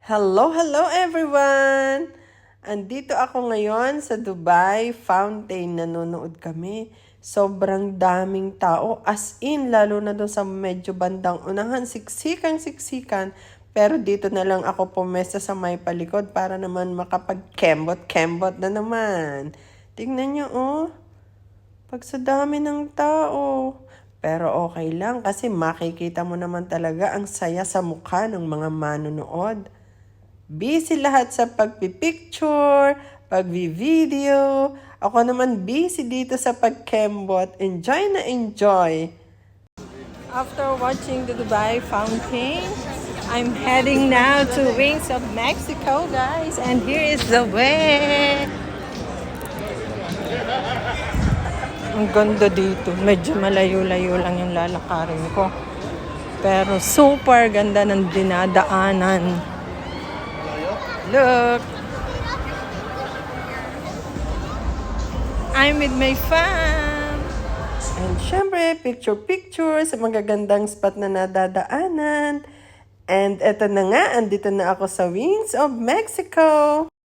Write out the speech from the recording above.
Hello everyone! Andito ako ngayon sa Dubai Fountain. Nanonood kami. Sobrang daming tao. As in, lalo na doon sa medyo bandang unahan. Siksikan. Pero dito na lang ako pumesta sa may palikod para naman makapag-kembot na naman. Tingnan nyo, oh. Pag sa dami ng tao. Pero okay lang kasi makikita mo naman talaga ang saya sa mukha ng mga manonood. Busy lahat sa pagpipicture, pagvi-video. Ako naman busy dito sa pagkembot. Enjoy na enjoy. After watching the Dubai Fountain, I'm heading now to Wings of Mexico, guys. And here is the way. Ang ganda dito. Medyo malayo-layo lang yung lalakarin ko. Pero super ganda ng dinadaanan. Look! I'm with my fam! And syempre, picture sa magagandang spot na nadadaanan. And eto na nga, andito na ako sa Wings of Mexico.